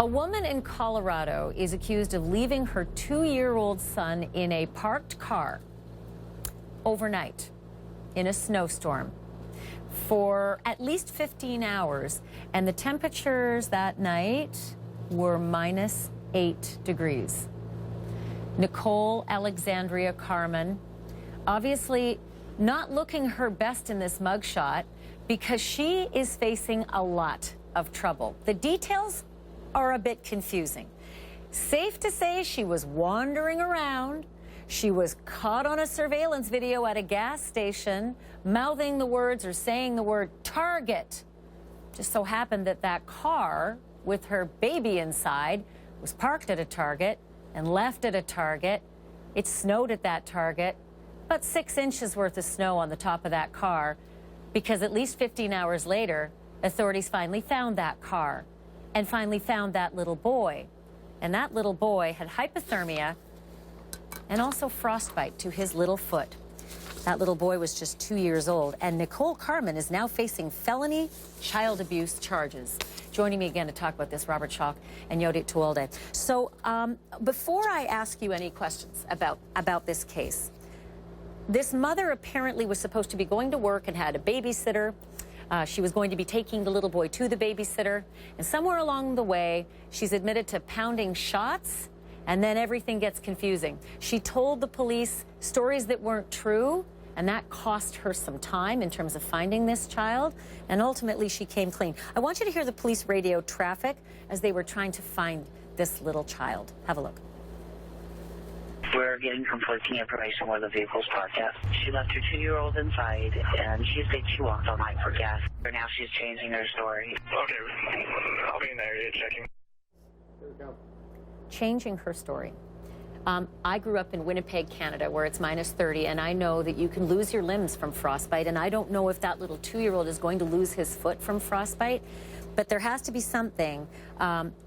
A woman in Colorado is accused of leaving her 2-year-old son in a parked car overnight in a snowstorm for at least 15 hours, and the temperatures that night were -8 degrees. Nicole Alexandria Carmen, obviously not looking her best in this mugshot because she is facing a lot of trouble. The details are a bit confusing. Safe to say she was wandering around. She was caught on a surveillance video at a gas station, mouthing the words or saying the word Target. Just so happened that that car with her baby inside was parked at a Target and left at a Target. It snowed at that Target, about 6 inches worth of snow on the top of that car, because at least 15 hours later, authorities finally found that car and finally found that little boy. And that little boy had hypothermia and also frostbite to his little foot. That little boy was just 2 years old, and Nicole Carmen is now facing felony child abuse charges. Joining me again to talk about this, Robert Schock and Yodit Tewolde. So before I ask you any questions about this case, this mother apparently was supposed to be going to work and had a babysitter. She was going to be taking the little boy to the babysitter, and somewhere along the way, she's admitted to pounding shots, and then everything gets confusing. She told the police stories that weren't true, and that cost her some time in terms of finding this child, and ultimately she came clean. I want you to hear the police radio traffic as they were trying to find this little child. Have a look. We're getting conflicting information where the vehicle's parked at. She left her 2-year-old inside, and she said she walked all night for gas. Now she's changing her story. Okay, I'll be in the area checking. Here we go. Changing her story. I grew up in Winnipeg, Canada, where it's -30, and I know that you can lose your limbs from frostbite, and I don't know if that little 2-year-old is going to lose his foot from frostbite, but there has to be something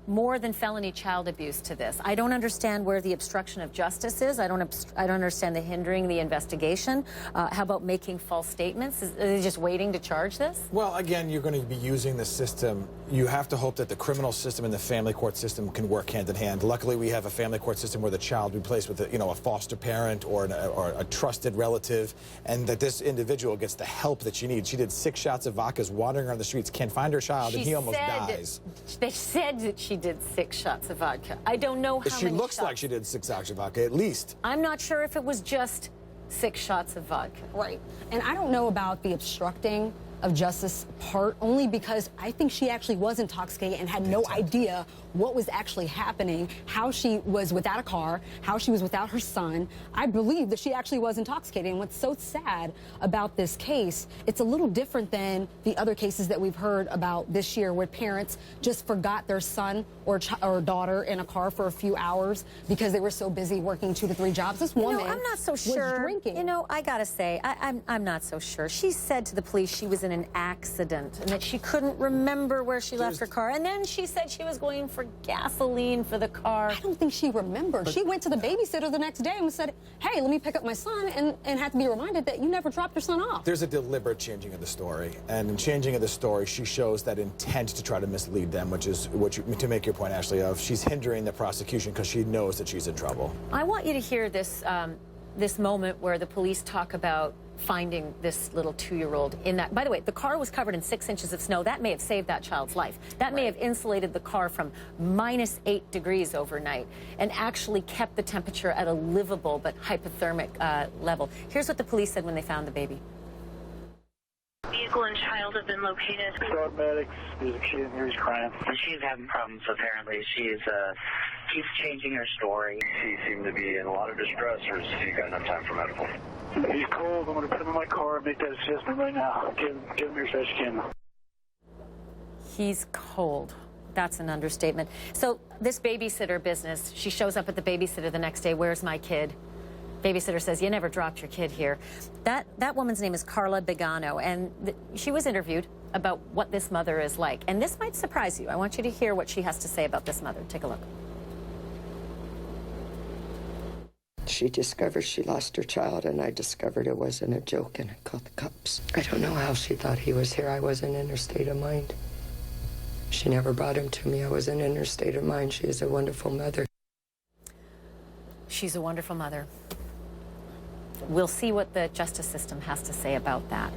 more than felony child abuse to this. I don't understand where the obstruction of justice is. I don't understand the hindering the investigation. How about making false statements? Are they just waiting to charge this? Well, again, you're going to be using the system. You have to hope that the criminal system and the family court system can work hand in hand. Luckily, we have a family court system where the child will be placed with a foster parent or a trusted relative, and that this individual gets the help that she needs. She did 6 shots of vodka, is wandering around the streets, can't find her child, and he almost dies. They said that she did 6 shots of vodka. I don't know how many She looks shots. like she did 6 shots of vodka, at least. I'm not sure if it was just 6 shots of vodka. Right. And I don't know about the obstructing of justice part, only because I think she actually was intoxicated and had no idea what was actually happening, how she was without a car, how she was without her son. I believe that she actually was intoxicated. And what's so sad about this case, it's a little different than the other cases that we've heard about this year, where parents just forgot their son or daughter in a car for a few hours because they were so busy working 2 to 3 jobs. This woman I'm not so sure. was drinking. I gotta say, I'm not so sure. She said to the police she was in an accident and that she couldn't remember where she left her car. And then she said she was going for gasoline for the car. I don't think she remembered. She went to the babysitter the next day and said, hey, let me pick up my son, and had to be reminded that you never dropped your son off. There's a deliberate changing of the story. And in changing of the story, she shows that intent to try to mislead them, which is to make your point, Ashley, of she's hindering the prosecution because she knows that she's in trouble. I want you to hear this, this moment where the police talk about finding this little 2-year-old in that. By the way, the car was covered in 6 inches of snow. That may have saved that child's life. That may have insulated the car from -8 degrees overnight and actually kept the temperature at a livable but hypothermic level. Here's what the police said when they found the baby. Vehicle and child have been located. Medics, there's a kid in here, he's crying. She's having problems, apparently. She's changing her story. She seemed to be in a lot of distress, or has he got enough time for medical? He's cold. I'm going to put him in my car and make that assessment right now. Get him here as fast as you can. He's cold. That's an understatement. So this babysitter business, she shows up at the babysitter the next day. Where's my kid? Babysitter says, you never dropped your kid here. That woman's name is Carla Begano, and she was interviewed about what this mother is like. And this might surprise you. I want you to hear what she has to say about this mother. Take a look. She discovered she lost her child, and I discovered it wasn't a joke, and I called the cops. I don't know how she thought he was here. I wasn't in her state of mind. She never brought him to me. I wasn't in her state of mind. She is a wonderful mother. She's a wonderful mother. We'll see what the justice system has to say about that.